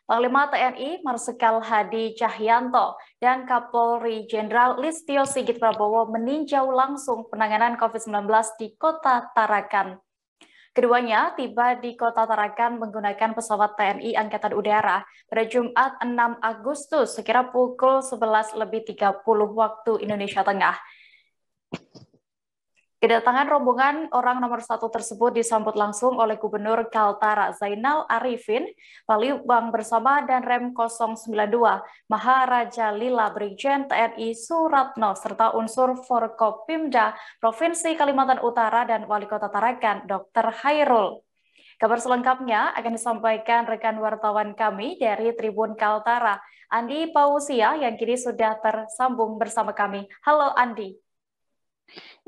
Panglima TNI Marsikal Hadi Cahyanto dan Kapolri Jenderal Listio Sigit Prabowo meninjau langsung penanganan COVID-19 di Kota Tarakan. Keduanya tiba di Kota Tarakan menggunakan pesawat TNI Angkatan Udara pada Jumat 6 Agustus sekira pukul 11.30 waktu Indonesia Tengah. Kedatangan rombongan orang nomor 1 tersebut disambut langsung oleh Gubernur Kaltara Zainal Arifin Paliwang bersama Danrem 092 Maharaja Lila Brigjen TNI Suratno serta unsur Forkopimda Provinsi Kalimantan Utara dan Wali Kota Tarakan Dr. Hairul. Kabar selengkapnya akan disampaikan rekan wartawan kami dari Tribun Kaltara, Andi Pausia yang kini sudah tersambung bersama kami. Halo Andi.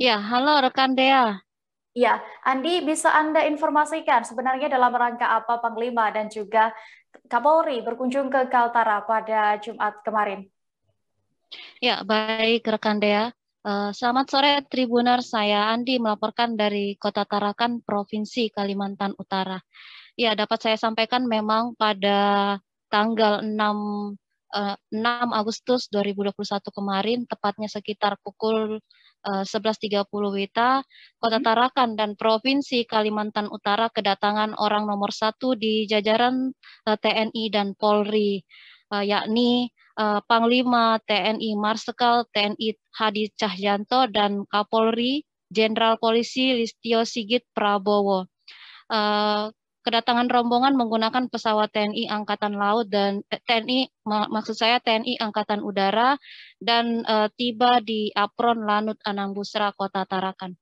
Ya, halo rekan Dea. Ya, Andi, bisa Anda informasikan sebenarnya dalam rangka apa Panglima dan juga Kapolri berkunjung ke Kaltara pada Jumat kemarin? Ya, baik rekan Dea. Selamat sore Tribuner, saya Andi melaporkan dari Kota Tarakan, Provinsi Kalimantan Utara. Ya, dapat saya sampaikan memang pada tanggal 6 Agustus 2021 kemarin, tepatnya sekitar pukul 11.30 WITA, Kota Tarakan dan Provinsi Kalimantan Utara kedatangan orang nomor 1 di jajaran TNI dan Polri, yakni Panglima TNI Marsikal TNI Hadi Cahyanto dan Kapolri Jenderal Polisi Listio Sigit Prabowo. Kedatangan rombongan menggunakan pesawat TNI Angkatan Laut dan TNI Angkatan Udara dan tiba di Apron Lanut Anang Busra Kota Tarakan.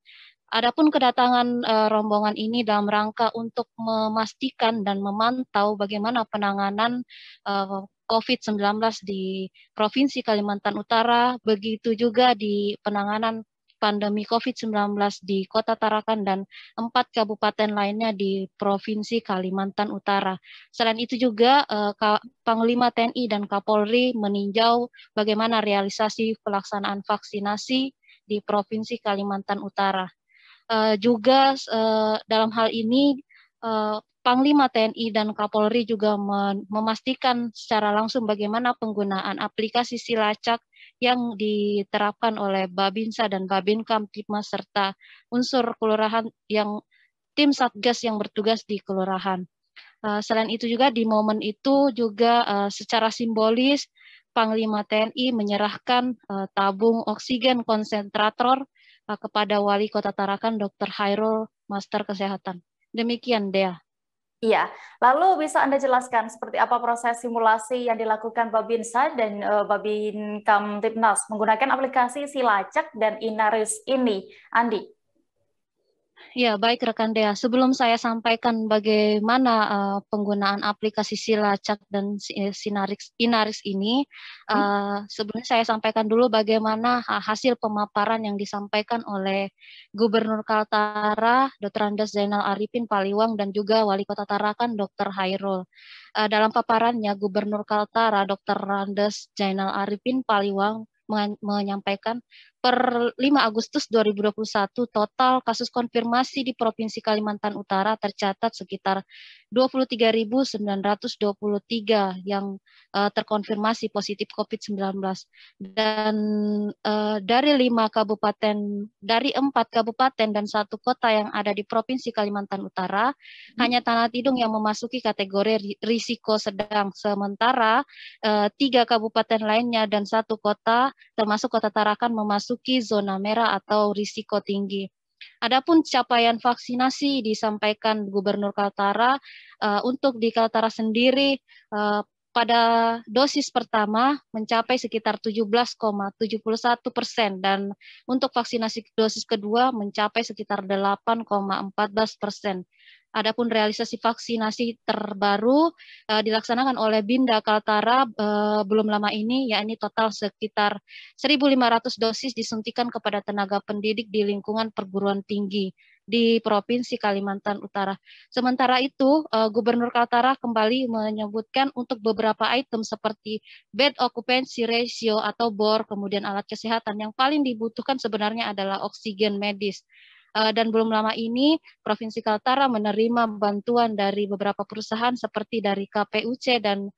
Adapun kedatangan rombongan ini dalam rangka untuk memastikan dan memantau bagaimana penanganan COVID-19 di Provinsi Kalimantan Utara, begitu juga di penanganan pandemi COVID-19 di Kota Tarakan dan 4 kabupaten lainnya di Provinsi Kalimantan Utara. Selain itu juga Panglima TNI dan Kapolri meninjau bagaimana realisasi pelaksanaan vaksinasi di Provinsi Kalimantan Utara. Juga dalam hal ini Panglima TNI dan Kapolri juga memastikan secara langsung bagaimana penggunaan aplikasi Silacak yang diterapkan oleh Babinsa dan Babinka Tipmas serta unsur kelurahan yang tim Satgas yang bertugas di kelurahan. Selain itu juga di momen itu juga secara simbolis Panglima TNI menyerahkan tabung oksigen konsentrator kepada Wali Kota Tarakan Dr. Hairul, Master Kesehatan. Demikian, Dea. Iya, lalu bisa Anda jelaskan seperti apa proses simulasi yang dilakukan Babinsa dan Babin Tipnas menggunakan aplikasi Silacak dan Inaris ini, Andi? Ya, baik rekan Dea. Sebelum saya sampaikan bagaimana penggunaan aplikasi Silacak dan Inaris ini, sebelumnya saya sampaikan dulu bagaimana hasil pemaparan yang disampaikan oleh Gubernur Kaltara, Dr. Andes Zainal Arifin Paliwang, dan juga Wali Kota Tarakan, Dr. Hairul. Dalam paparannya, Gubernur Kaltara, Dr. Andes Zainal Arifin Paliwang, menyampaikan per 5 Agustus 2021 total kasus konfirmasi di Provinsi Kalimantan Utara tercatat sekitar 23.923 yang terkonfirmasi positif COVID-19 dan dari 4 kabupaten dan 1 kota yang ada di Provinsi Kalimantan Utara hanya Tanah Tidung yang memasuki kategori risiko sedang, sementara 3 kabupaten lainnya dan 1 kota termasuk Kota Tarakan memasuki zona merah atau risiko tinggi. Adapun capaian vaksinasi disampaikan Gubernur Kaltara untuk di Kaltara sendiri pada dosis pertama mencapai sekitar 17,71% dan untuk vaksinasi dosis kedua mencapai sekitar 8,14%. Adapun realisasi vaksinasi terbaru dilaksanakan oleh Binda Kaltara belum lama ini, yakni total sekitar 1.500 dosis disuntikan kepada tenaga pendidik di lingkungan perguruan tinggi di Provinsi Kalimantan Utara. Sementara itu, Gubernur Kaltara kembali menyebutkan untuk beberapa item seperti bed occupancy ratio atau BOR, kemudian alat kesehatan yang paling dibutuhkan sebenarnya adalah oksigen medis. Dan belum lama ini Provinsi Kaltara menerima bantuan dari beberapa perusahaan seperti dari KPUC dan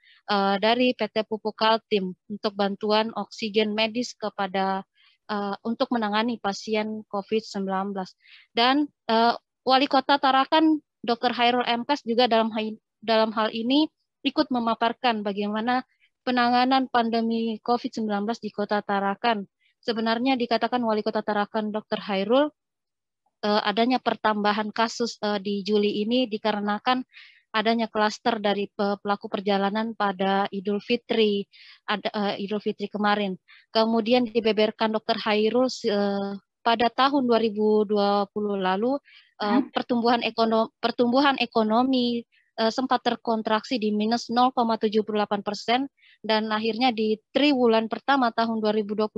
dari PT Pupuk Kaltim untuk bantuan oksigen medis kepada untuk menangani pasien COVID-19. Dan Wali Kota Tarakan Dr. Chairul M.Kas juga dalam hal ini ikut memaparkan bagaimana penanganan pandemi COVID-19 di Kota Tarakan. Sebenarnya dikatakan Wali Kota Tarakan Dr. Chairul adanya pertambahan kasus di Juli ini dikarenakan adanya klaster dari pelaku perjalanan pada Idul Fitri kemarin. Kemudian dibeberkan Dr. Chairul pada tahun 2020 lalu pertumbuhan ekonomi sempat terkontraksi di minus 0,78% dan akhirnya di triwulan pertama tahun 2021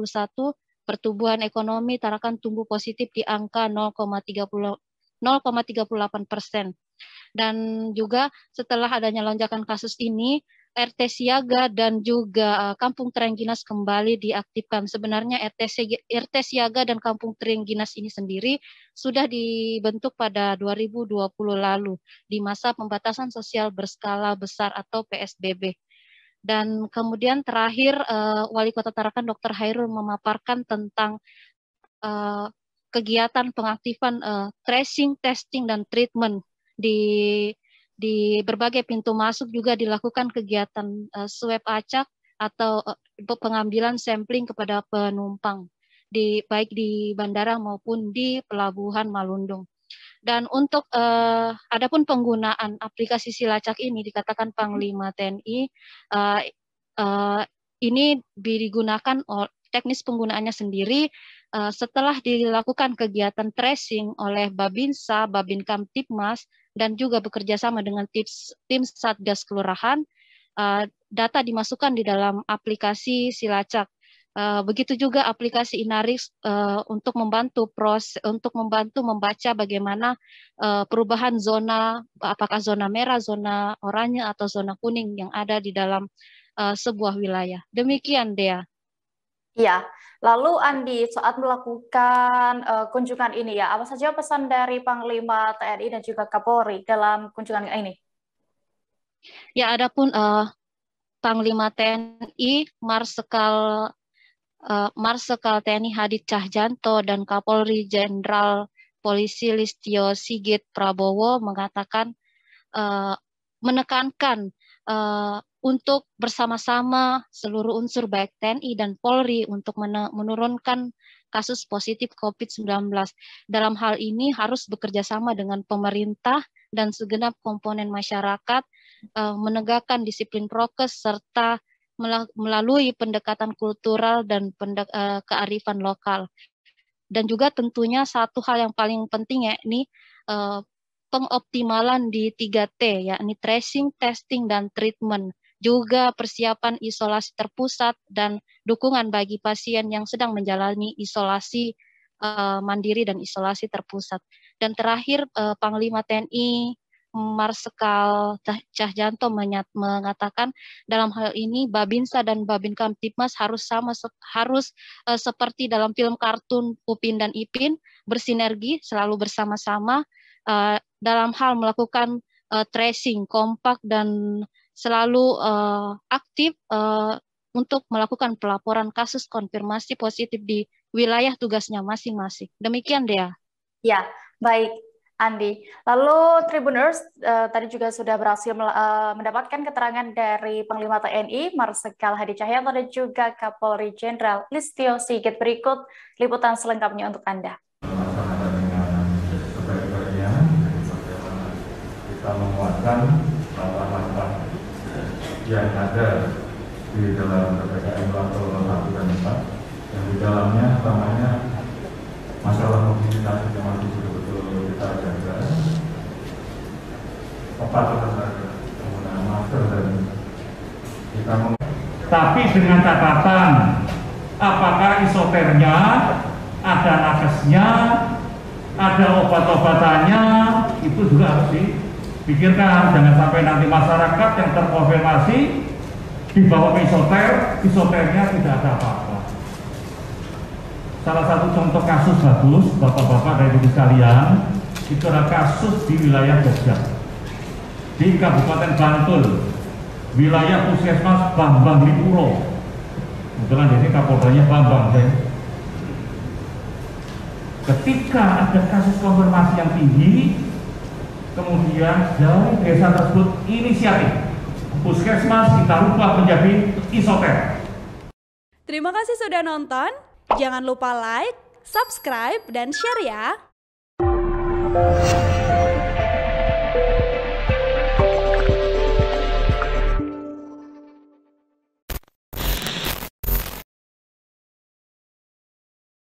pertumbuhan ekonomi Tarakan tumbuh positif di angka 0,38%. Dan juga setelah adanya lonjakan kasus ini, RT Siaga dan juga Kampung Trengginas kembali diaktifkan. Sebenarnya RT Siaga dan Kampung Trengginas ini sendiri sudah dibentuk pada 2020 lalu di masa pembatasan sosial berskala besar atau PSBB. Dan kemudian terakhir Wali Kota Tarakan Dr. Chairul memaparkan tentang kegiatan pengaktifan tracing, testing, dan treatment di berbagai pintu masuk juga dilakukan kegiatan swab acak atau pengambilan sampling kepada penumpang baik di bandara maupun di Pelabuhan Malundung. Dan untuk adapun penggunaan aplikasi Silacak ini dikatakan Panglima TNI ini digunakan teknis penggunaannya sendiri setelah dilakukan kegiatan tracing oleh Babinsa, Babin Kamtibmas dan juga bekerja sama dengan tim Satgas Kelurahan, data dimasukkan di dalam aplikasi Silacak. Begitu juga aplikasi Inarix untuk membantu membaca bagaimana perubahan zona, apakah zona merah, zona oranye atau zona kuning yang ada di dalam sebuah wilayah. Demikian, Dea. Iya, lalu Andi saat melakukan kunjungan ini ya, apa saja pesan dari Panglima TNI dan juga Kapolri dalam kunjungan ini? Ya, adapun Panglima TNI Marsikal TNI Hadi Cahyanto dan Kapolri Jenderal Polisi Listio Sigit Prabowo mengatakan menekankan untuk bersama-sama seluruh unsur baik TNI dan Polri untuk menurunkan kasus positif COVID-19. Dalam hal ini harus bekerja sama dengan pemerintah dan segenap komponen masyarakat menegakkan disiplin prokes serta melalui pendekatan kultural dan kearifan lokal. Dan juga tentunya satu hal yang paling penting yakni pengoptimalan di 3T, yakni tracing, testing, dan treatment. Juga persiapan isolasi terpusat dan dukungan bagi pasien yang sedang menjalani isolasi mandiri dan isolasi terpusat. Dan terakhir Panglima TNI Marsikal Cahyanto mengatakan dalam hal ini Babinsa dan Babin Kamtibmas harus seperti dalam film kartun Upin dan Ipin, bersinergi selalu bersama-sama dalam hal melakukan tracing kompak dan selalu aktif untuk melakukan pelaporan kasus konfirmasi positif di wilayah tugasnya masing-masing. Demikian, Dea. Ya, baik. Andi, lalu Tribuners tadi juga sudah berhasil mendapatkan keterangan dari Panglima TNI Marsikal Hadi Cahyanto dan juga Kapolri Jenderal Listio Sigit. Berikut liputan selengkapnya untuk Anda. Kita menguatkan langkah-langkah yang ada di dalam PPKM level 1 dan 4 yang di dalamnya utamanya masalah mobilitas yang masih betul-betul kita jaga, kepatuhan penggunaan masker dan kita tapi dengan catatan apakah isoternya, ada nakesnya, ada obat-obatannya, itu juga harus dipikirkan. Jangan sampai nanti masyarakat yang terkonfirmasi dibawa ke isoternya tidak ada apa-apa. salah satu contoh kasus bagus, Bapak-Bapak dan Ibu sekalian, itu adalah kasus di wilayah Jogja, di Kabupaten Bantul, wilayah Puskesmas Bambang Lipuro. Kebetulan di sini Kapolranya Bambang. Ketika ada kasus konfirmasi yang tinggi, kemudian dari desa tersebut inisiatif Puskesmas kita rubah menjadi isoter. Terima kasih sudah nonton. Jangan lupa like, subscribe, dan share ya.